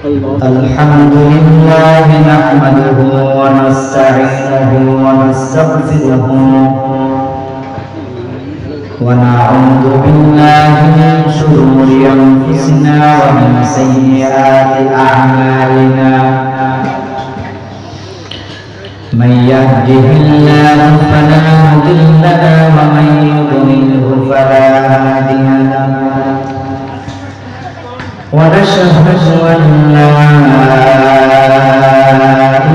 الحمد لله نحمده ونستعينه ونستغفره ونعوذ بالله من شرور أنفسنا ومن سيئات أعمالنا من يهده الله فلا مضل له ومن يضلله فلا هادي له ونشهد أن لا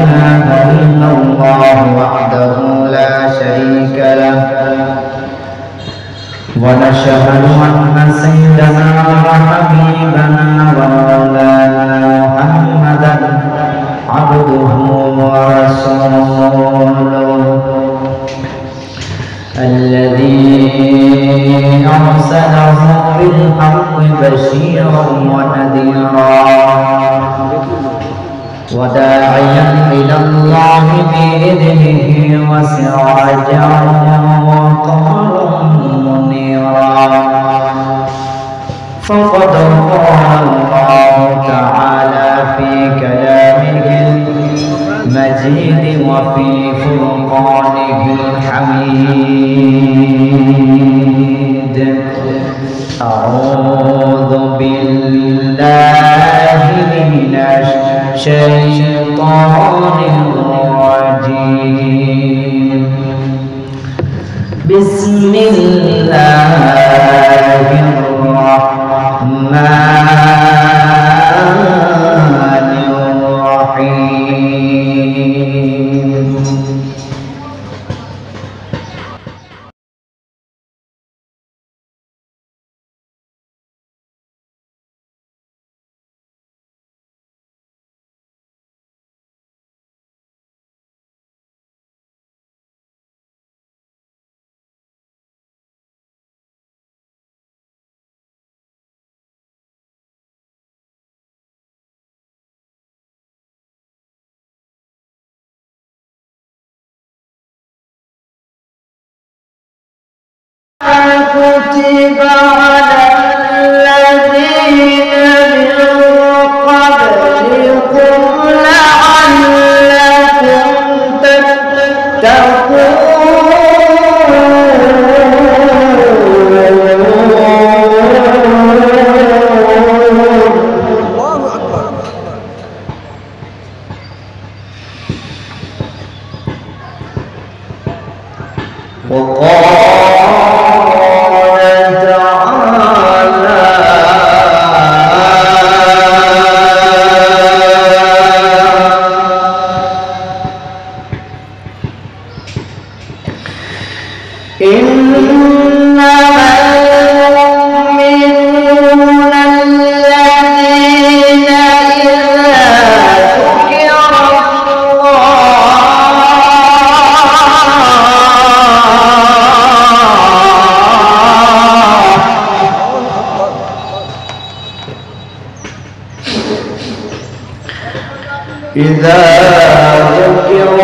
إله إلا الله وحده لا شريك له ونشهد أن سيدنا وحبيبنا ومولانا محمدا عبده ورسوله الذي أرسله بالحق بشيرا ونذيرا وداعيا إلى الله بإذنه وسراجا وقمرا منيرا فقد قال الله تعالى في كلامه المجيد وفي فرقانه الحميد أعوذ بالله من الشيطان الرجيم بسم الله الرحمن الرحيم كتب على الذين من قبلكم لعلكم تتقون إذا ذكر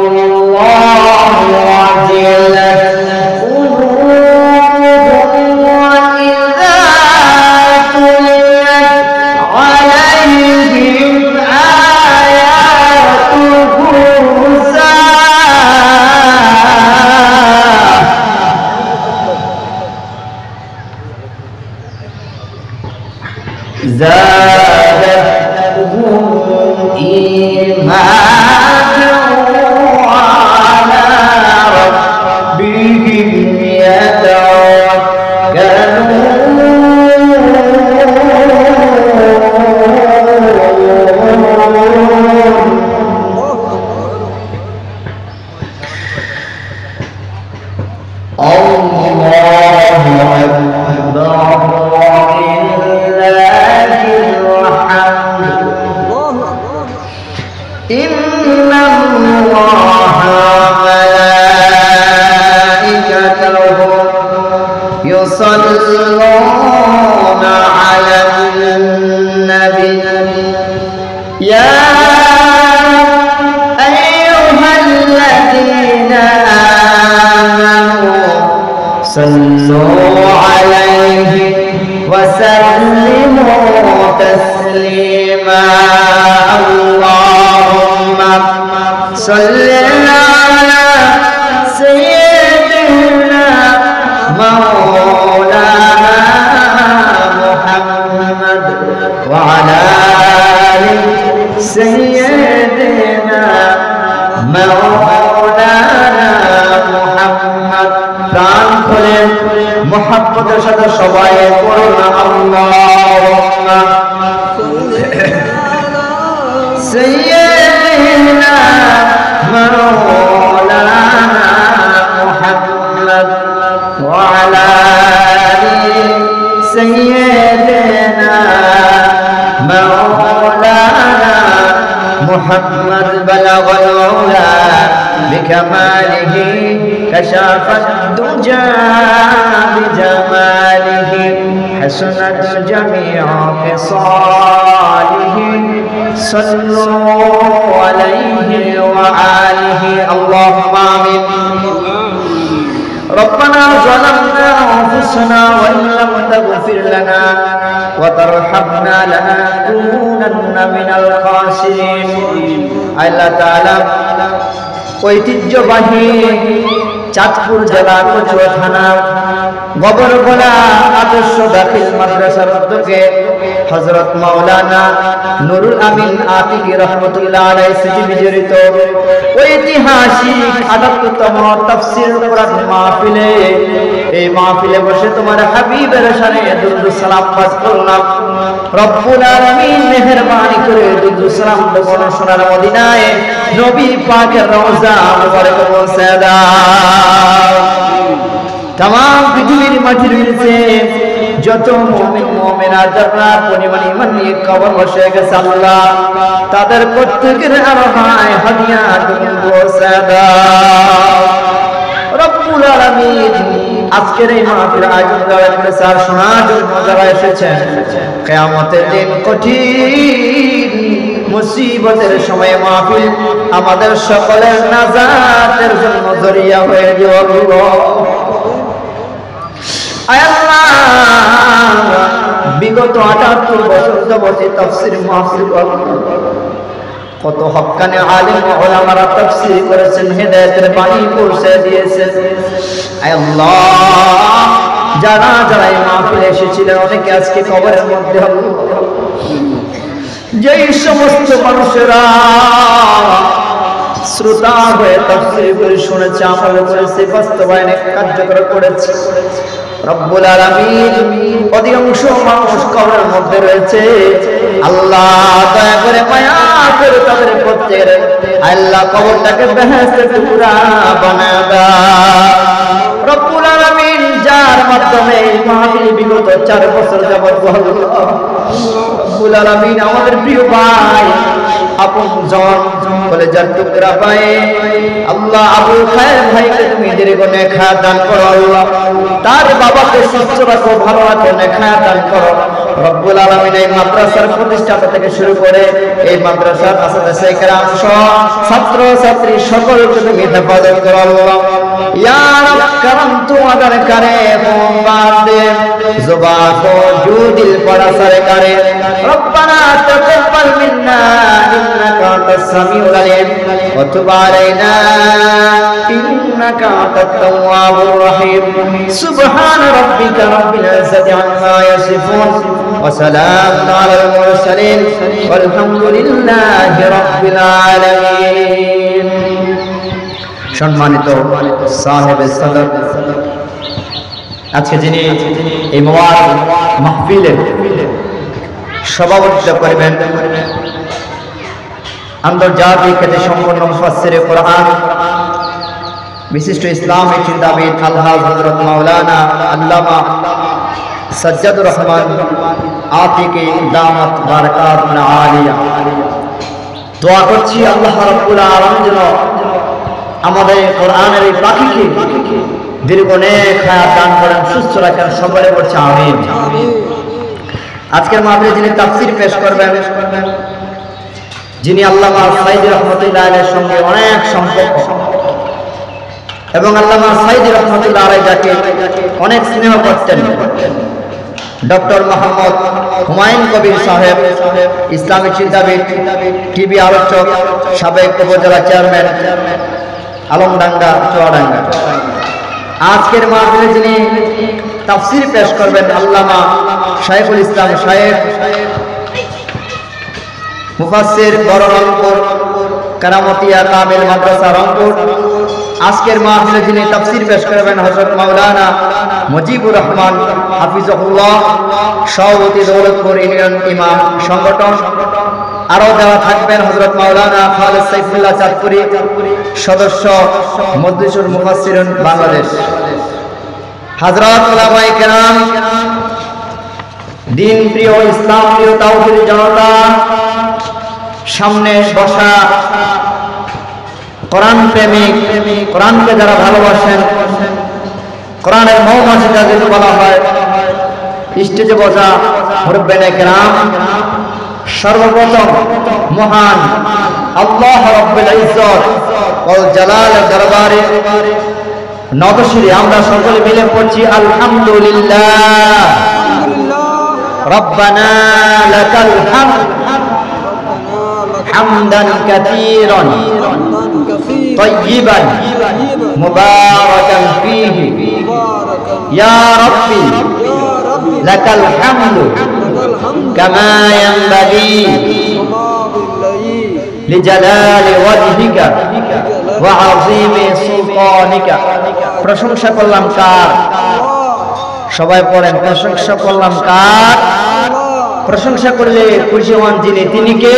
الله وجلت قلوبهم وإذا تليت عليهم آياته زادتهم إيمانا وعلى ربهم يتوكلون الله أكبر إن الله وملائكته يصلون على النبي يا أيها الذين آمنوا صلوا عليه وسلموا تسليما وعلى آل سيدنا مولانا محمد প্রাণ খুলে মুহাব্বতের সাথে সবাই পড়ুন আল্লাহুম্মা سيدنا مولانا محمد وعلى آل سيدنا مولانا محمد بلغ العلا بكماله كشف الدجى بجماله حسنت جميع خصاله صلوا عليه وآله اللهم آمين ربنا ظلمنا أنفسنا وإن لم تغفر لنا وترحمنا لنكونن من الخاسرين الله تعالى ঐতিহ্যবাহী চাঁদপুর জেলা কচুয়া থানা গোবরগোলা আদর্শ দাখিল মাদ্রাসার উদ্যোগে হযরত মাওলানা নুরুল আমিন আতিকি রহমাতুল্লাহ আলাইহি স্মৃতি বিজড়িত ঐতিহাসিক ৭৮তম তাফসীর কোরআন মাহফিলে এই মাহফিলে বসে তোমার হাবিবের শানে দুরূদ সালাম পাঠ করলাম। রব্বুল আলামিন মেহেরবানি করে দুরূদ সালাম বর্ণনা শোনার মদিনায় নবী পাকের রওজা মুবারক পৌঁছে দাও। तमाम পৃথিবীর মাটির নিচে যত মুমিন মুমিনা যারা পরিমাণ ঈমান নিয়ে কবর বসে গেছে আল্লাহ তাদের প্রত্যেকের আরহায় হাদিয়া তুমি পৌঁছে দাও। রব্বুল আলামিন আজকের এই মাহফিল আয়োজন করেছে আর শোনার জন্য যারা এসেছেন কিয়ামতের দিন কঠিন মুসিবতের সময় মাহফিল আমাদের সকলের নাজাতের জন্য জরিয়া হয়ে দিও আল্লাহ। বিগত ৭৮ বছর যাবত তাফসীর মাহফিল কত হক্কানি আলেম ওলামারা তাফসীর করেছেন, হেদায়েতের বাণী পৌঁছে দিয়েছেন। আল্লাহ যারা যারা এই মাহফিলে এসেছিলেন অনেকে আজকে কবরের মধ্যে যেই সমস্ত মানুষেরা শ্রোতা হয়ে তাফসীর করে শুনেছে, আমল করেছে, বাস্তবায়নে কার্যকর করেছে, রব্বুল আলামিন অধিকাংশ মানুষ কবরের মধ্যে রয়েছে। আল্লাহ দয়া করে মায়া করে তাদের প্রত্যেকের আল্লাহ কবরটাকে বেহেশতের টুকরা বানায় দাও। রব্বুল আলামিন যার মাধ্যমে এই মাহফিল বিগত 4 বছর যাবত রব্বুল আলামিন আমাদের প্রিয় ভাই আপনজন কলেজার টুকরা ভাই আল্লাহ আবু খায়ের ভাইকে তুমি দীর্ঘনে খায়া দান করো আল্লাহ, তার বাবাকে সুস্থ রাখো, ভালো রাখো, নেখায়া দান করো। রব্বুল আলামিন এই মাদ্রাসার প্রতিষ্ঠাতা থেকে শুরু করে এই মাদ্রাসার আসাদে কেরাম সহ ছাত্র ছাত্রী সকলকে তুমি হেফাজত করো আল্লাহ। ইয়া রব করম তোমাদের করে মোবাদে जुबा को जो दिल पड़ा सर करे रब्बना तक़ब्बल मिन्ना इन्नका अंतस समीउल अलीम व तुब अलैना इन्नका अंतत तव्वाबुर रहीम सुब्हान रब्बिका रब्बिल इज्जति अम्मा यसिफून व सलामुन अलल मुरसलीन वलहमदुलिल्लाहि रब्बिल आलामीन। সম্মানিত সাহেবে সদর আজকে যিনি এই মোবারক মাহফিলে সভাপতিত্ব করবেন আন্তর্জাতিক খ্যাতি সম্পন্ন মুফাসসিরে কোরআন বিশিষ্ট ইসলামী চিন্তাবিদ আলহাজ হযরত মাওলানা আল্লামা সাজ্জাদুর রহমান আতিকি দামাত বারাকাতুল আলিয়া। দোয়া করছি আল্লাহ রাব্বুল আলামিন যেন আমাদের কোরআনের এই পাখিকে দীর্ঘ নেক হায়াত দান করেন, সুস্থ রাখেন, সকলে বলছে আমিন। আজকের মাহফিলে যিনি তাফসীর পেশ করবেন, যিনি আল্লামা সাইদি রহমাতুল্লাহ আলাইহির সঙ্গে অনেক সম্পর্ক এবং আল্লামা সাইদি রহমাতুল্লাহ আলাইহি যাকে অনেক স্নেহ করতেন, ডক্টর মোহাম্মদ হুমায়ুন কবির সাহেব, ইসলামী চিন্তাবিদ, টিভি আলোচক, সাবেক উপজেলা চেয়ারম্যান আলমডাঙ্গা চুয়াডাঙ্গা। আজকের মাহফিলে যিনি তাফসীর পেশ করবেন আল্লামা শাইখুল ইসলাম শাইখ মুফাসসির বড় রংপুর কারামতিয়া কামিল মাদ্রাসা রংপুর। আজকের মাহফিলে যিনি তাফসীর পেশ করবেন হযরত মাওলানা মুজিবুর রহমান হাফিজাহুল্লাহ, সভাপতি দৌলতপুর ইউনিয়ন ইমাম সংগঠন। আরো যারা থাকবেন হযরত মাওলানা খালেদ সাইফুল্লাহ চাঁদপুরি, সদস্য মজলিসুল মুফাসসিরিন বাংলাদেশ। হযরত উলামায়ে কেরাম, দিন প্রিয়, ইসলাম প্রিয় তাওহীদি জনতা, সামনে বসা কোরআন প্রেমিক, কোরআনকে যারা ভালোবাসেন, কোরআনের মৌমাছি যাদের বলা হয়, স্টেজে বসা মুরব্বিয়ানে কেরাম, সর্বপ্রথম মহান আল্লাহ রাব্বুল ইজ্জত ওয়াল জালালের দরবারে নতশিরে আমরা সকলে মিলে পড়ছি আলহামদুলিল্লাহ। রব্বানা লাকাল হামদ হামদান কাসীরান তাইয়িবান মুবারাকান ফীহি ইয়া রাব্বি লাকাল হামদু কামা ইয়ানবাগি লিজালালি ওয়াজহিকা ওয়া আযীমি সুলতানিকা। প্রশংসা করলাম কার? সবাই পড়েন, প্রশংসা করলাম কার? প্রশংসা করলে খুশি হন যিনি, তিনি কে?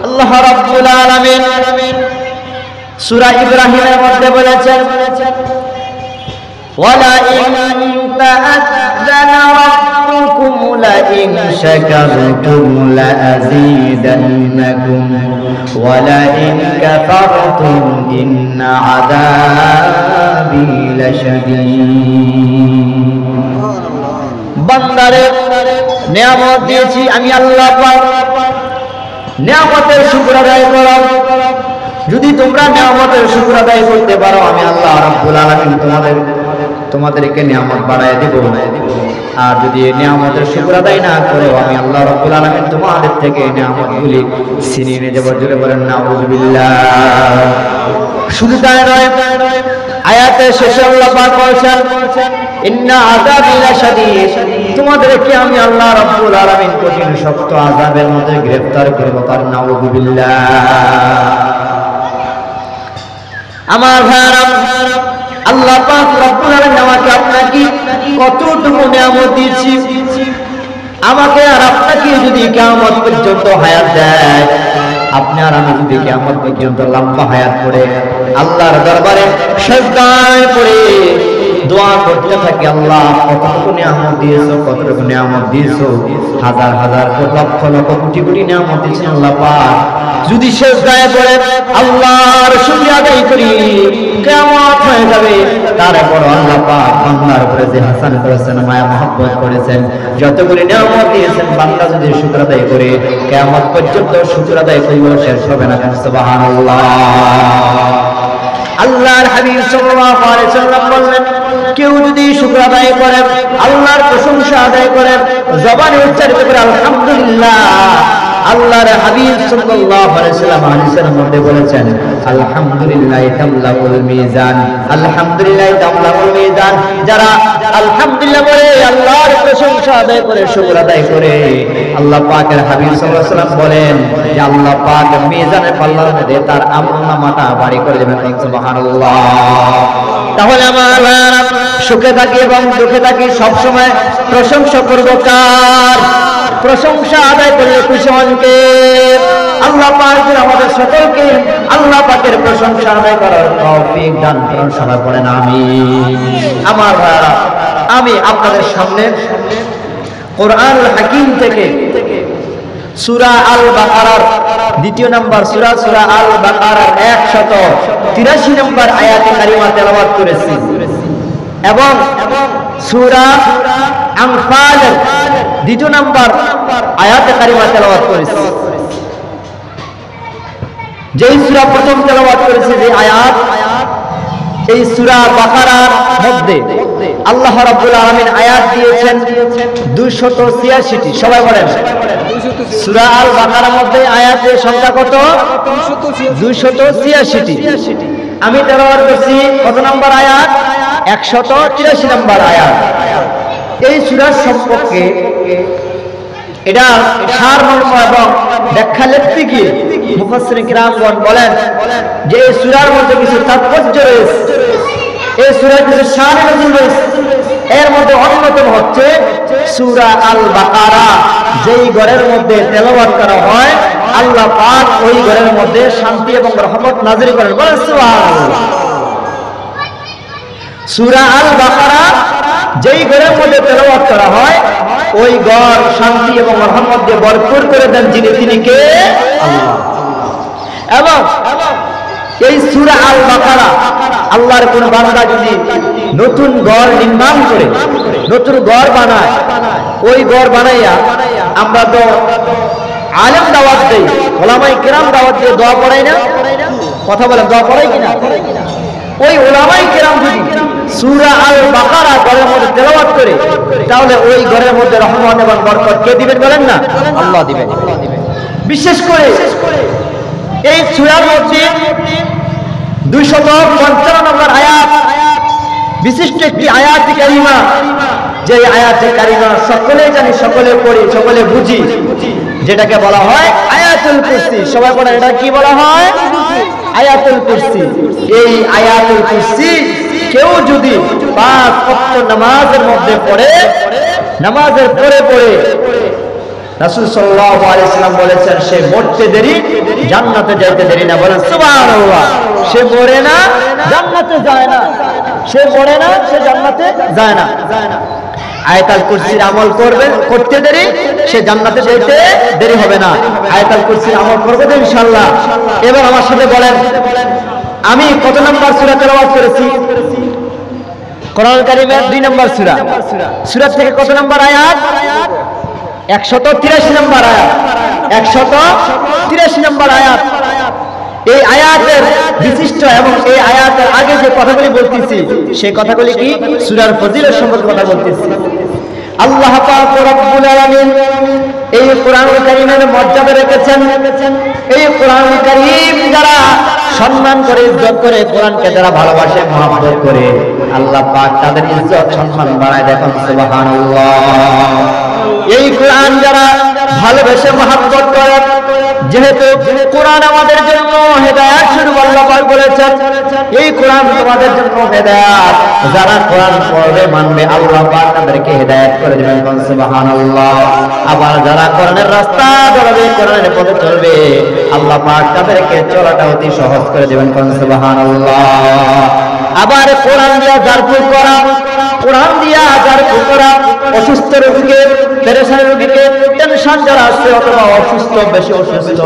আল্লাহ রাব্বুল আলামিন সূরা ইব্রাহিমের মধ্যে বলেছেন, ওয়ালা ইন তাআযানা রাব্বুকুম লা ইন শাকারতুম লা আযীদান্নাকুম ওয়া লা ইন কাফারতুম ইন্না আযাবি লাশাদীদ। বান্দারে নিয়ামত দিয়েছি আমি আল্লাহ পাক, নিয়ামতের শুকর আদায় করো। যদি তোমরা নিয়ামতের শুকর আদায় করতে পারো, আমি আল্লাহ রাব্বুল আলামিন তোমাদেরকে নিয়ামত বাড়ায় দেব। আর যদি এই নিয়ামতের শুকর আদায় না করো, আমি আল্লাহ রাব্বুল আলামিন তোমাদের থেকে নিয়ামতগুলি ছিনিয়ে নিয়ে যাব। জোরে বলেন নাউযুবিল্লাহ। শুধু তাই নয়, আয়াতের শেষে আল্লাহ পাক বলেছেন, ইন্না আযাবি লাশাদীদ, তোমাদেরকে আমি আল্লাহ রাব্বুল আলামিন কঠিন শক্ত আযাবের মধ্যে গ্রেফতার করব। তার নাউযুবিল্লাহ। আমার ভাইরা, আল্লাহ পাক রব্বুল আলামিন আমাকে আপনাকে কতটুকু নিয়ামত দিয়েছি। আমাকে আর আপনাকে যদি কিয়ামত পর্যন্ত হায়াত দেয়, আপনি আর আমি যদি কিয়ামত পর্যন্ত লম্বা হায়াত করে আল্লাহর দরবারে সিজদায় পড়ে দোয়া করতে থাকি, আল্লাহ কতটুকু নিয়ামত দিয়েছো, কতটুকু নিয়ামত দিয়েছো, হাজার হাজার লক্ষ লক্ষ কোটি কোটি নিয়ামত দিয়েছেন আল্লাহ পাক। যদি সিজদায় পড়ে আল্লাহর শুকরিয়া আদায় করি, কিয়ামত হয়ে যাবে। তারপর আল্লাহ পাক বান্দার উপরে যে হাসান করেছেন, মায়া মহব্বত করেছেন, যতগুলি নিয়ামত দিয়েছেন, বান্দা যদি শুকর আদায় করে কিয়ামত পর্যন্ত শুকর আদায় করলেও শেষ হবে না। সুবহানাল্লাহ। আল্লাহর হাবিব সাল্লাল্লাহু আলাইহি ওয়াসাল্লাম বললেন, কেউ যদি শুকর আদায় করে, আল্লাহর প্রশংসা আদায় করে, জবানে উচ্চারিত করে আলহামদুলিল্লাহ, আল্লাহর হাবিব সাল্লাল্লাহু আলাইহি ওয়াসাল্লাম হাদিসের মধ্যে বলেছেন, আলহামদুলিল্লাহ তামলাউল মিজান, আলহামদুলিল্লাহ তামলাউল মিজান। যারা আলহামদুলিল্লাহ বলে আল্লাহর প্রশংসা আদায় করে, শুকর আদায় করে, আল্লাহ পাকের হাবিব সাল্লাল্লাহু আলাইহি ওয়াসাল্লাম বলেন যে আল্লাহ পাক মিজানের পাল্লার মধ্যে তার আমলনামাটা ভারী করে দেবেন। সুবহানাল্লাহ। তাহলে আমার সুখে থাকি এবং দুঃখে থাকি সব সময় প্রশংসা করব কার? প্রশংসা আদায় করলে খুশি হন কে? আল্লাহ পাক আমাদের সকলকে আল্লাহ পাকের প্রশংসা আদায় করার তৌফিক দান করুন। সবাই বলেন আমিন। আমার ভাইরা, আমি আপনাদের সামনে কোরআনুল হাকিম থেকে সূরা আল বাকারার দ্বিতীয় নম্বর সূরা, সূরা আল বাকারার 183 নম্বর আয়াতে কারিমা তেলাওয়াত করেছি এবং সূরা আনফালের দ্বিতীয় নম্বর আয়াতে কারিমা তেলাওয়াত করেছি। যেই সূরা প্রথম তেলাওয়াত করেছি, যে আয়াত, এই সূরা বাকারার মধ্যে আল্লাহ রাব্বুল আলামিন আয়াত দিয়েছেন 286টি। সবাই বলেন, সূরা আল বাকারার মধ্যে আয়াতের সংখ্যা কত? 286টি। আমি তেলাওয়াত করছি কত নম্বর আয়াত? 183 নম্বর আয়াত। এই সূরার সম্পর্কে এটা সারমর্ম এবং ব্যাখ্যা লিখতে গিয়ে মুফাসসিরিন কিরামগণ বলেন যে এই সূরার মধ্যে কিছু তাৎপর্য রয়েছে, এই সূরার কিছু শানে নজুল রয়েছে। এর মধ্যে অন্যতম হচ্ছে সূরা আল বাকারা, যেই ঘরের মধ্যে তেলাওয়াত করা হয় আল্লাহ পাক ওই ঘরের মধ্যে শান্তি এবং রহমত নাযিল করেন। বলেন সুবহানাল্লাহ। সূরা আল বাকারা যেই ঘরের মধ্যে তেলাওয়াত করা হয় ওই ঘর শান্তি এবং রহমত দিয়ে ভরপুর করে দেন যিনি, তিনি কে? আল্লাহ। এবং এই সূরা আল বাকারা আল্লাহর কোন বান্দা যদি নতুন ঘর নির্মাণ করে নতুন ঘর বানায়, ওই ঘর বানাইয়া আমরা তো আলেম দাওয়াত দেই, ওলামায়ে কেরাম দাওয়াত দিয়ে দোয়া পড়াই না? কথা বলেন, দোয়া পড়াই কিনা? ওই ওলামায়ে কেরাম যদি সূরা আল বাকারা ঘরের মধ্যে তেলাওয়াত করে তাহলে ওই ঘরের মধ্যে রহমত এবং বরকত কে দিবেন বলেন না? আল্লাহ দিবেন। বিশেষ করে এই সূরার মধ্যে 255 নম্বর আয়াত বিশিষ্ট একটি আয়াতে কারিমা, যে আয়াতে কারিমা সকলেই জানি, সকলে পড়ি, সকলে বুঝি, যেটাকে বলা হয় আয়াতুল কুরসি। সবাই বলেন এটা কি বলা হয়? আয়াতুল কুরসি। এই আয়াতুল কুরসি কেউ যদি 5 ওয়াক্ত নামাজের মধ্যে পড়ে, নামাজের পরে পড়ে রাসূল সাল্লাল্লাহু আলাইহি ওয়াসাল্লাম বলেছেন সে মরতে দেরি, জান্নাতে যাইতে দেরি না। বলেন সুবহানাল্লাহ। সে মরে না, জান্নাতে যায় না। সে মরে না, সে জান্নাতে যায় না। আয়াতুল কুরসির আমল করতে দেরি, সে জান্নাতে যাইতে দেরি হবে না। আয়াতুল কুরসির আমল করবে তো ইনশাআল্লাহ। এবার আমার সাথে বলেন, আমি কত নম্বর সূরা তেলাওয়াত করেছি? কোরআনুল কারীমের 2 নম্বর সূরা। সূরা থেকে কত নম্বর আয়াত? 183 নম্বর আয়াত। 183 নম্বর আয়াত। এই আয়াতের বিশিষ্ট এবং এই আয়াতের আগে যে কথাগুলি বলতেছি সেই কথাগুলি কি? সূরার ফজিলত সম্পর্কে কথা বলতেছি। আল্লাহ পাক রব্বুল আলামিন এই কোরআনুল কারীমের মর্যাদা রেখেছেন। এই কোরআনুল কারীম যারা সম্মান করে, ইজ্জত করে, কোরআনকে যারা ভালোবাসে, মহব্বত করে, আল্লাহ পাক তাদের ইজ্জত সম্মান বাড়ায়। দেখুন সুবহানাল্লাহ। এই কোরআন যারা ভালোবেসে মহব্বত করে, যেহেতু কোরআন আমাদের জন্য হেদায়েত স্বরূপ আল্লাহ পাক বলেছেন এই কোরআন তোমাদের জন্য হেদায়েত, যারা কোরআন পড়বে মানবে আল্লাহ পাক তাদেরকে হেদায়েত করে দিবেন। সুবহানাল্লাহ। আবার যারা কোরআনের রাস্তা ধরবে, কোরআনের পথে চলবে, আল্লাহ পাক তাদেরকে চলাটা অতি সহজ করে দিবেন। সুবহানাল্লাহ। আবার কোরআন দিয়া জারফুল করা, কোরআন দিয়া জারফুল করা অসুস্থ রোগীকে, পেরেশান রোগীকে, টেনশন যারা আছে অথবা অসুস্থ, বেশি অসুস্থ,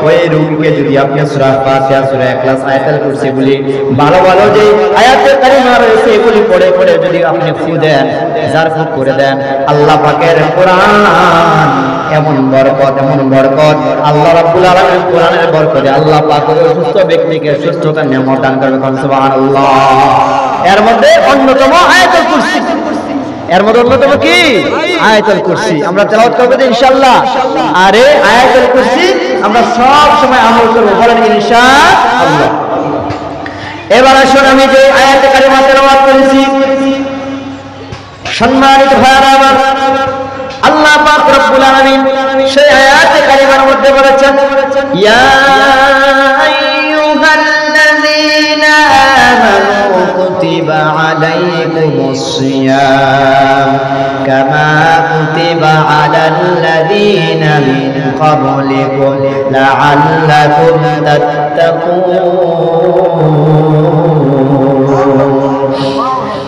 ওই রোগীকে যদি আপনি সূরা ফাতিহা, সূরা ইখলাস, আয়াতুল কুরসি বলি, ভালো ভালো যে আয়াতে কারিমা রয়েছে এগুলি পড়ে পড়ে যদি আপনি ফু দেন, জারফু করে দেন, আল্লাহ পাকের কোরআন এমন বরকত, এমন বরকত, আল্লাহ রাব্বুল আলামিন কোরআনের বরকতে আল্লাহ পাক ওই অসুস্থ ব্যক্তিকে সুস্থতার নিয়ামত দান করবেন। সুবহানাল্লাহ। এর মধ্যে অন্যতম আয়াতুল কুরসি। এর মধ্যে অন্যতম কি? আয়াতুল কুরসি। আমরা তেলাওয়াত করব ইনশাআল্লাহ। আর এই আয়াতুল কুরসি আমরা সব সময় আমল করব। বলেন ইনশাআল্লাহ। এবার আসুন আমি যে আয়াতে কারিমা তেলাওয়াত করেছি, সম্মানিত ভাইরা আমার, আল্লাহ পাক রব্বুল আলামিন সেই আয়াতে কারিমার মধ্যে বলেছেন ইয়া আইয়ুহাল্লাযীনা আমানু কুতিবা আলাইকুমুস সিয়াম কামা কুতিবা আলাল্লাযীনা মিন ক্বাবলিকুম লাআল্লাকুম তাত্তাকুন।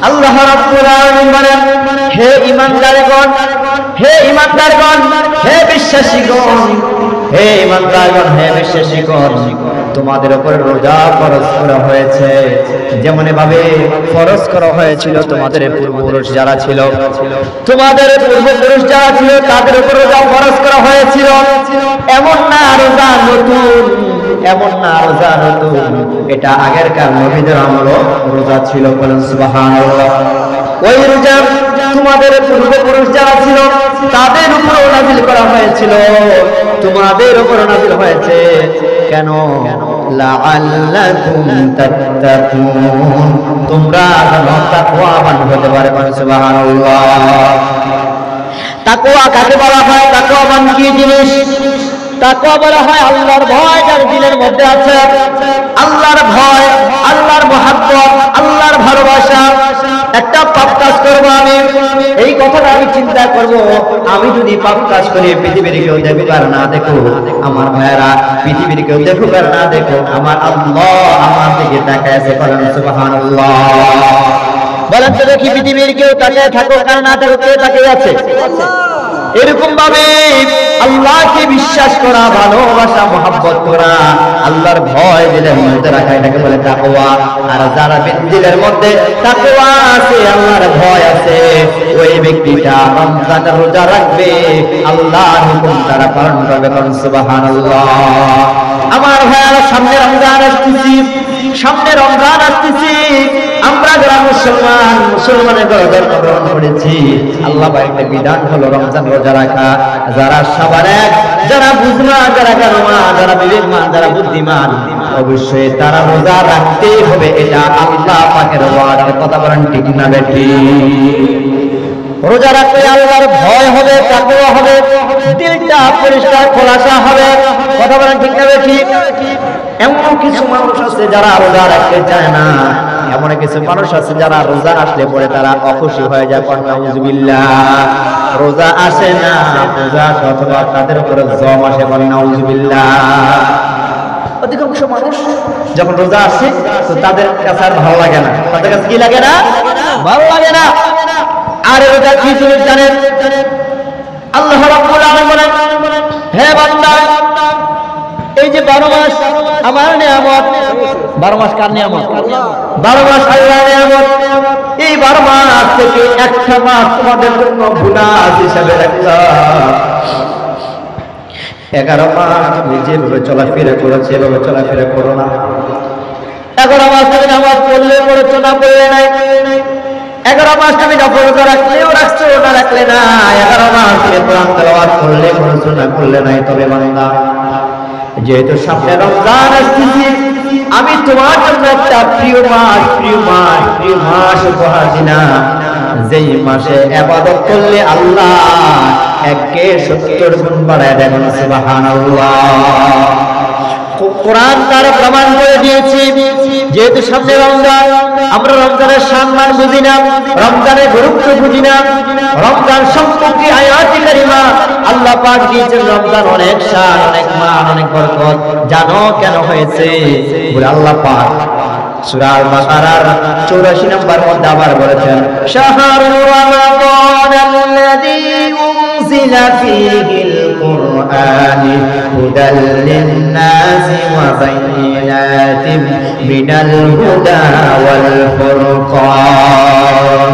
আল্লাহ রাব্বুল আলামিন বলেন, হে ঈমানদারগণ, হে ঈমানদারগণ, হে বিশ্বাসীগণ, হে ঈমানদারগণ, হে বিশ্বাসীগণ, তোমাদের উপর রোজা ফরজ করা হয়েছে যেমন ভাবে ফরজ করা হয়েছিল তোমাদের পূর্বপুরুষ যারা ছিল, তোমাদের পূর্বপুরুষ যারা ছিল তাদের উপর রোজা ফরজ করা হয়েছিল। এমন না রোজা নতুন, এমন না রোজা নতুন, এটা আগেরকার নবীদের আমলও রোজা ছিল। বলেন সুবহানাল্লাহ। ওই রোজা তোমাদের পূর্বপুরুষ যারা ছিল তাদের উপর নাযিল করা হয়েছিল, তোমাদের উপর নাযিল হয়েছে। কেন? লাআল্লাকুম তাত্তাকুন, তোমরা যেন তাকওয়াবান হতে পারো। সুবহানাল্লাহ। তাকওয়া কাকে বলা হয়? তাকওয়া মানে কি জিনিস? তাকওয়া বলা হয় আল্লাহর ভয় যার দিলের মধ্যে আছে। আল্লাহর ভয়, আল্লাহর মহব্বত, আল্লাহর ভালোবাসা। একটা পাপ কাজ করব আমি, এই কথাটা আমি চিন্তা করব, আমি যদি পাপ কাজ করি পৃথিবীর কেউ দেখুক আর না দেখুক, আমার ভাইয়েরা পৃথিবীর কেউ দেখুক আর না দেখুক, আমার আল্লাহ আমার দিকে তাকায় আছে। বলেন সুবহানাল্লাহ। বলেন তো দেখি, পৃথিবীর কেউ তাকায় থাকুক আর না থাকুক, কে তাকিয়ে আছে? এরকম ভাবে আল্লাহকে বিশ্বাস করা, ভালোবাসা, মহব্বত করা, আল্লাহর ভয় দিলের মধ্যে রাখা, এটাকে বলে তাকওয়া। আর যারা দিলের মধ্যে তাকওয়া আছে, আল্লাহর ভয় আছে, ওই ব্যক্তিটা রমজানের রোজা রাখবে, আল্লাহর হুকুম তারা পালন করবে। কারণ সুবহানাল্লাহ। আমার ভাইয়েরা, সামনে রমজান আসতেছি, সামনে রমজান আসতেছি। আমরা যারা মুসলমান, মুসলমানের ঘরে জন্মগ্রহণ করেছি, আল্লাহ একটা বিধান হলো রমজান রোজা রাখা। যারা সাবারেক, যারা বুঝমান, যারা জ্ঞানমান, যারা বিবেকমান, যারা বুদ্ধিমান, অবশ্যই তারা রোজা রাখতেই হবে। এটা আল্লাহ পাকের ওয়াদা। কথা বলেন ঠিক না বেঠিক? রোজা রাখলে আল্লাহর ভয় হবে, তাকওয়া হবে, দিলটা পরিষ্কার খোলাসা হবে। কথা বলেন ঠিক না বেঠিক? এমন কিছু মানুষ আছে যারা রোজা রাখতে চায় না, এমন কিছু মানুষ আছে যারা রোজা আসলে পরে তারা অখুশি হয়ে যায়। নাউজুবিল্লাহ। রোজা আসে না, রোজা অথবা তাদের উপরে জম আসে। নাউজুবিল্লাহ। অধিকাংশ মানুষ যখন রোজা আসে তো তাদের কাছে আর ভালো লাগে না। তাদের কাছে কি লাগে না? ভালো লাগে না। আর রোজা কি জিনিস জানেন? আল্লাহ রাব্বুল আলামিন বলেন, হে বান্দা, এই যে 12 মাস আমার নিয়ামত, 12 মাস কার নিয়ামত? 12 মাস আল্লাহর নিয়ামত। এই 12 মাস থেকে একটা মাস তোমাদের জন্য বোনাস হিসেবে রাখলাম। 11 মাস তুমি যেভাবে চলাফেরা করেছো এভাবে চলাফেরা করো না। 11 মাস তুমি নামাজ পড়লে পড়েছো, না পড়লে নাই। 11 মাস তুমি নফল রোজা রাখলেও রাখছো, না রাখলে না। 11 মাস তুমি কোরআন তেলাওয়াত করলে করেছো, না করলে নাই। তবে বান্দা, যেহেতু সামনে রমজান আসছে, আমি তোমার জন্য একটা প্রিয় মাস, প্রিয় মাস, প্রিয় মাস উপহার দিলাম। যেই মাসে ইবাদত করলে আল্লাহ একে 70 গুণ বাড়ায় দেন। সুবহানাল্লাহ। কোরআন তার প্রমাণ করে দিয়েছে। যেহেতু সামনে রমজান, আমরা রমজানের সম্মান বুঝি না, রমজানের গুরুত্ব বুঝি না। রমজান সম্পর্কে আয়াতে কারিমা আল্লাহ পাক দিয়েছেন রমজান অনেক শান, অনেক মান, অনেক বরকত। জানো কেন হয়েছে? বলে আল্লাহ পাক সূরা আল-বাকারার 84 নম্বর মধ্যে আবার বলেছেন, শাহরুর রমাদানাল্লাযী উনজিলা ফীহিল কুরআন হুদাল লিন-নাসি ওয়া বাইয়িনাতিন মিনাল হুদা ওয়াল ফুরকান।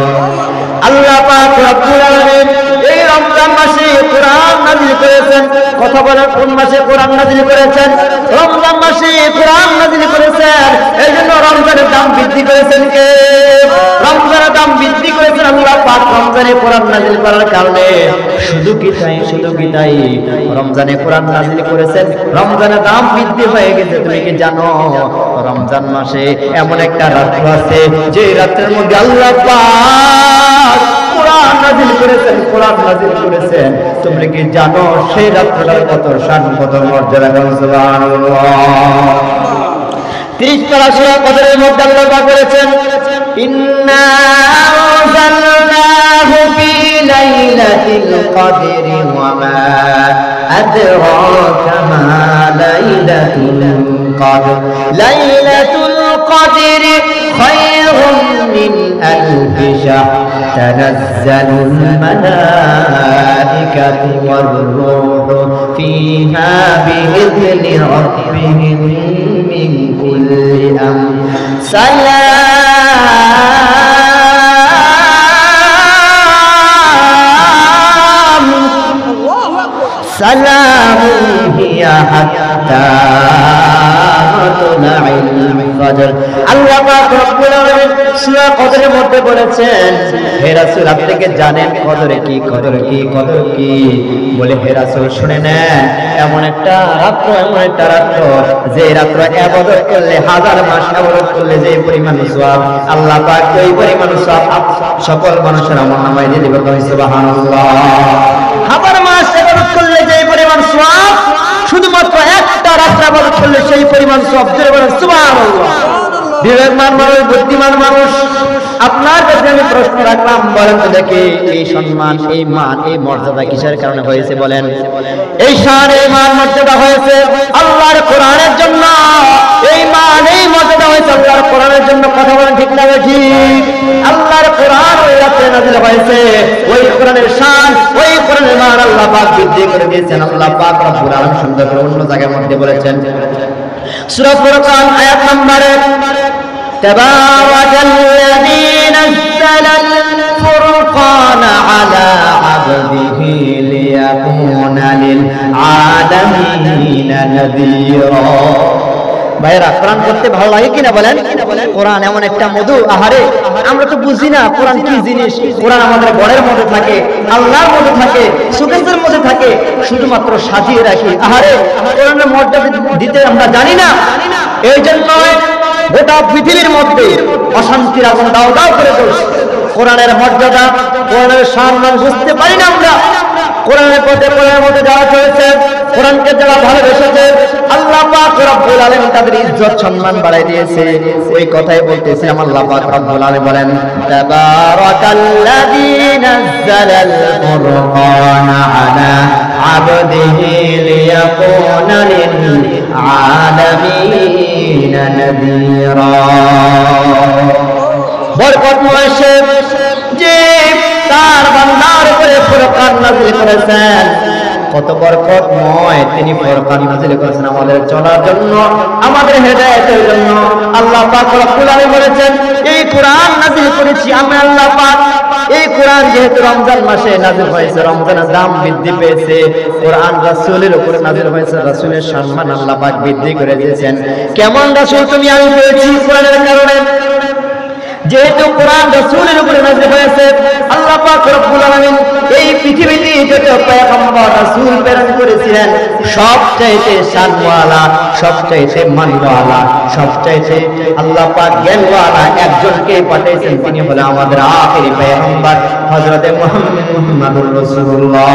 আল্লাহ পাক রব্বুল আলামিন এই রমজান মাসে কোরআন নাযিল করেছেন। কথা বলেন, কোন মাসে কোরআন নাযিল করেছেন? রমজান মাসে কোরআন নাযিল করেছেন। এইজন্য রমজানের দাম বৃদ্ধি করেছেন কে? রমজানের দাম বৃদ্ধি করেছেন আল্লাহ পাক রমজানে কোরআন নাযিল করার কারণে। শুধু কি তাই? শুধু কি তাই? রমজানে কোরআন নাযিল করেছেন, রমজানের দাম বৃদ্ধি হয়ে গেছে। তুমি কি জানো রমজান মাসে এমন একটা রাত্র আছে যে রাতের মধ্যে আল্লাহ পাক কোরআন নাযিল করেছেন, কোরআন নাযিল করেছেন। তুমি কি জানো সেই রাত্রটার কত শান, কত মর্যাদা? সুবহানাল্লাহ। 30 পারা সূরা কদরের মধ্যে আল্লাহ পাক বলেছেন, ইন্না আনজালনাহু ফি লাইলাতিল কদরি ওয়া মা আদরাকা মা লাইলাতুল কদর। লাইলাতুল কদরি খায়রুম মিন আলফি শাহর তানাজ্জালুল মালাইকাতু ওয়ার রূহু ফিহা বিইذনি রাব্বিহিম মিন কুল্লি আমর। সালামুন হিয়া হাত্তা মাতলাইল ফজর। আল্লাহ পাক রব্বুল আলামিন সূরা কদরের মধ্যে বলেছেন, হে রাসূল আপনি কি জানেন কদরে কি? কদর কি? কদর কি? বলে হে রাসূল শুনে নেন, এমন একটা রাত্র, এমন একটা রাত্র যে রাত্র ইবাদত করলে, 1000 মাস ইবাদত করলে যে পরিমাণ সওয়াব আল্লাহ পাক ওই পরিমাণ সওয়াব সকল মানুষের আমলনামায় দিয়ে দিবেন। সুবহানাল্লাহ। হাজার মাস ইবাদত করলে যে পরিমাণ সওয়াব, শুধুমাত্র একটা রাত ইবাদত করলে সেই পরিমাণ সওয়াব। জোরে বলেন সুবহানাল্লাহ। বিবেকমান মানুষ, বুদ্ধিমান মানুষ, আপনার কাছে আমি প্রশ্ন রাখলাম, বলেন তো দেখি এই সম্মান, এই মান, এই মর্যাদা কিসের কারণে হয়েছে বলেন? এই শান, এই মান মর্যাদা হয়েছে আল্লাহর কোরআনের জন্য। এই মান, এই মর্যাদা হয়েছে আল্লাহর কোরআনের জন্য। কথা বলেন ঠিক না ঠিক? আল্লাহর কোরআন ওই রাতে নাযিল হয়েছে, ওই কোরআনের শান, ওই কোরআনের মান আল্লাহ পাক বৃদ্ধি করে দিয়েছেন। আল্লাহ পাক রব্বুল আলামিন সুন্দর করে অন্য জায়গার মধ্যে বলেছেন, সূরা ফুরকান আয়াত নম্বর 1, তাবারাকাল্লাযী নাযালাল ফুরকানা আলা আবদিহি লিয়াকুনা লিল আলামিনা নাযীরা। ভাইরা, কোরআন পড়তে ভালো লাগে কিনা বলেন? কোরআন এমন একটা মধু, আহারে আমরা তো বুঝি না কোরআন কি জিনিস। কোরআন আমাদের ঘরের মধ্যে থাকে, আল্লাহর মধ্যে থাকে, সুকেশের মধ্যে থাকে, শুধুমাত্র সাজিয়ে রাখি। আহারে, কোরআনের মর্যাদা দিতে আমরা জানি না। এই জন্য গোটা পৃথিবীর মধ্যে অশান্তির আগুন দাও দাও করে চলছে। কোরআনের মর্যাদা, কোরআনের সম্মান বুঝতে পারি না আমরা। কোরআনের পথে, কোরআনের মধ্যে যারা চলেছে, কোরআনকে যারা ভালোবেসেছে, আল্লাহ পাক রব্বুল আলামিন তাদের ইজ্জত সম্মান বাড়াই দিয়েছে। ওই কথাই বলতেছিলাম, আল্লাহ পাক রব্বুল আলামিন বলেন, তাবারাকাল্লাযী নাযালাল ফুরকানা আলা আবদিহি লিয়াকুনা লিল আলামিনা নাযীরা। বরকতময় সে যে তার বান্দার উপরে ফুরকান নাযিল করেছেন। কত বরকতময় তিনি ফুরকান নাযিল করেছেন আমাদের চলার জন্য, আমাদের হেদায়েতের জন্য। আল্লাহ পাক রব্বুল আলামিন বলেছেন, এই কোরআন নাযিল করেছি আমি আল্লাহ পাক। এই কোরআন যেহেতু রমজান মাসে নাযিল হয়েছে, রমজানের দাম বৃদ্ধি পেয়েছে। কোরআন রাসূলের উপরে নাযিল হয়েছে, রাসূলের সম্মান আল্লাহ পাক বৃদ্ধি করে দিয়েছেন। কেমন রাসূল তুমি আমি পেয়েছি কোরআনের কারণে। যেহেতু কোরআন রাসূলের উপরে নাযিল হয়েছে, আল্লাহ পাক রব্বুল আলামিন এই পৃথিবীতে যত পয়গম্বর রাসূল প্রেরণ করেছিলেন, সবচাইতে শানওয়ালা, সবচাইতে মানওয়ালা, সবচাইতে আল্লাহ পাক জ্ঞানওয়ালা একজনকে পাঠিয়েছেন। তিনি হলেন আমাদের আখেরি পয়গম্বর হযরত মুহাম্মদুর রাসূলুল্লাহ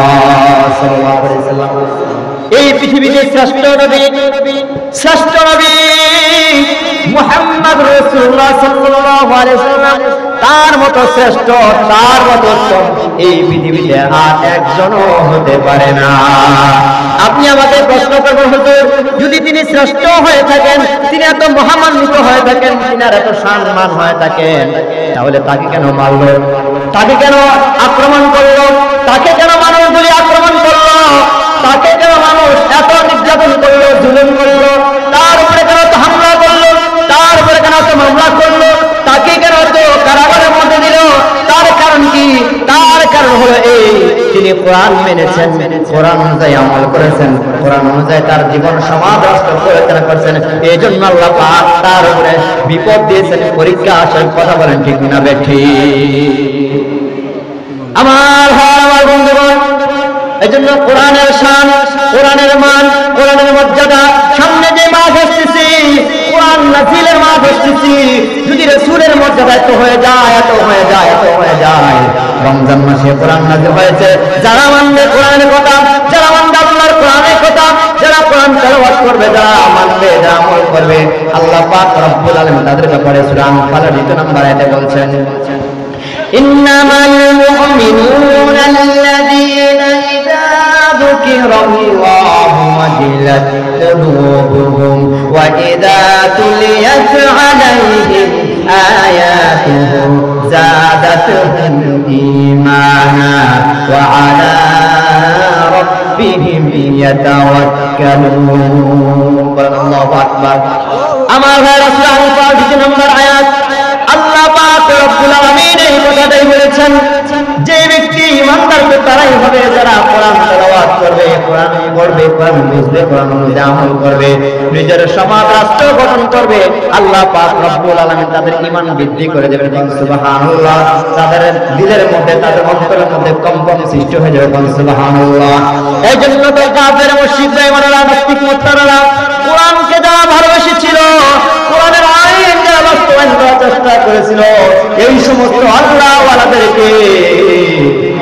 সাল্লাল্লাহু আলাইহি ওয়াসাল্লাম। এই পৃথিবীতে শ্রেষ্ঠ নবী, শ্রেষ্ঠ নবী মুহাম্মদ রাসূলুল্লাহ সাল্লাল্লাহু আলাইহি ওয়াসাল্লাম, তার মতো শ্রেষ্ঠ, তার মতো উত্তম এই পৃথিবীতে আর একজনও হতে পারে না। আপনি আমাকে প্রশ্ন করবেন, হুজুর যদি তিনি শ্রেষ্ঠ হয়ে থাকেন, তিনি এত মহামান্বিত হয়ে থাকেন, তিনি এত সম্মান হয়ে থাকেন, তাহলে তাকে কেন মারলো? তাকে কেন আক্রমণ করলো? তাকে কেন মানুষগুলি আক্রমণ করলো? তাকে কেন মানুষ এত নির্যাতন করলো, জুলুম করলো? তার উপরে কেন তো হামলা করলো? তার উপরে কেন তো মামলা করলো? তাকে কেন তো কারাগারের মধ্যে দিল? তার কারণ কি? তার কারণ হলো এই, তিনি কোরআন মেনেছেন, কোরআন অনুযায়ী আমল করেছেন, কোরআন অনুযায়ী তার জীবন সমাজ রাষ্ট্র পরিচালনা করেছেন। এই জন্য আল্লাহ পাক তার উপরে বিপদ দিয়েছেন, পরীক্ষা আসার। কথা বলেন ঠিক না বেঠি? আমার বন্ধুগণ, এই জন্য কোরআনের শান, কোরআনের মান, কোরআনের মর্যাদা, সামনে যে মাস আসতেছি, কোরআন নাযিলের মাস আসতেছি, যদি রাসূলের মর্যাদা এত হয়ে যায়, এত হয়ে যায়, এত হয়ে যায়, রমজান মাসে কোরআন নাযিল হয়েছে, যারা মানবে কোরআনের কথা, যারা মানবে আল্লাহর কোরআনের কথা, যারা কোরআন তেলাওয়াত করবে, যারা মানবে, যারা আমল করবে, আল্লাহ পাক রব্বুল আলামিন তাদের ব্যাপারে সূরা আনফালের 2 নম্বর আয়াতে বলছেন, ইন্নামাল মুমিনুনা আল্লাযীনা ইযা যুকিরাল্লাহু ওয়াজিলাত কুলুবুহুম ওয়া ইযা তুলিয়াত আলাইহিম আয়াতুহু যাদাতুহুম ঈমানা ওয়া আলা রাব্বিহিম ইয়াতাওয়াক্কালুন। আল্লাহু আকবার। আমার ভাইরা, সূরা আনফাল 2 নম্বর আয়াত, আল্লাহ পাক রব্বুল আলামিন এই কথাটাই বলেছেন, যে ব্যক্তি ইমানদার তারাই হবে যারা কোরআন তেলাওয়াত করবে, কোরআন পড়বে, কোরআন বুঝবে, কোরআন অনুযায়ী আমল করবে, নিজের সমাজ রাষ্ট্র গঠন করবে। আল্লাহ পাক রব্বুল আলামিন তাদের ঈমান বৃদ্ধি করে দেবেন। সুবহানাল্লাহ। তাদের দিলের মধ্যে, তাদের অন্তরের মধ্যে কম্পন সৃষ্টি হয়ে যাবে। সুবহানাল্লাহ। এই জন্য তো কাফের, মুশরিক, বেঈমানরা, নাস্তিক, মুরতাদরা কোরআনকে যারা ভালোবেসেছিল, কোরআনের আইন যারা বাস্তবায়ন করার চেষ্টা করেছিল, এই সমস্ত আল্লাহওয়ালাদেরকে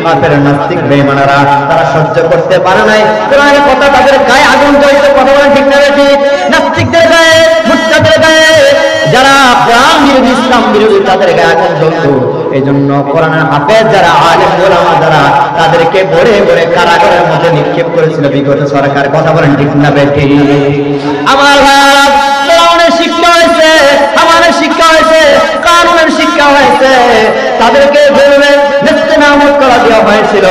কাফের, নাস্তিক, নাস্তিক বেঈমানেরা তারা সহ্য করতে পারে নাই কোরআনের কথা, তাদের গায়ে আগুন জ্বলছে। কথা বলেন ঠিক না ঠিক? নাস্তিকদের গায়ে, মুরতাদের গায়ে, যারা কোরআন বিরোধী, ইসলাম বিরোধী, তাদের গায়ে আগুন জ্বলতো। এই জন্য কোরআনের হাফেজ যারা, আলেম ওলামা যারা, তাদেরকে ভরে ভরে কারাগারের মধ্যে নিক্ষেপ করেছিল বিগত সরকার। কথা বলেন ঠিক না ঠিক? আমার ভাইরা, কোরআনের শিক্ষা হয়েছে, আমাদের শিক্ষা হয়েছে, কানুনের শিক্ষা হয়েছে। তাদেরকে যেভাবে নেস্তেনাবুদ করে দেওয়া হয়েছিল,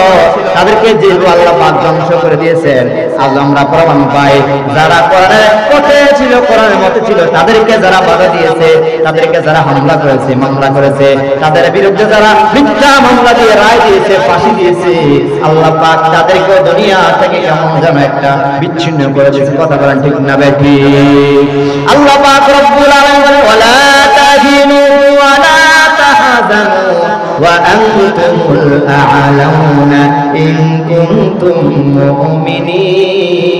তাদেরকে যেভাবে আল্লাহ পাক ধ্বংস করে দিয়েছেন, আজ আমরা প্রমাণ পাই যারা কোরআনের পথে ছিল, কোরআনের মতে ছিল, তাদেরকে যারা বাধা দিয়েছে, তাদেরকে যারা হামলা করেছে, মামলা করেছে, তাদের বিরুদ্ধে যারা মিথ্যা মামলা দিয়ে রায় দিয়েছে, ফাঁসি দিয়েছে, আল্লাহ পাক তাদেরকে দুনিয়া থেকে কেমন যেন একটা বিচ্ছিন্ন করে দিয়েছে। কথা বলেন ঠিক না বেঠি? আল্লাহ পাক রব্বুল আলামিন বলেন, ওয়ালা তাহিনু ওয়ালা তাহজানু ওয়া আনতুমুল আ'লাউনা ইন কুনতুম মুমিনিন।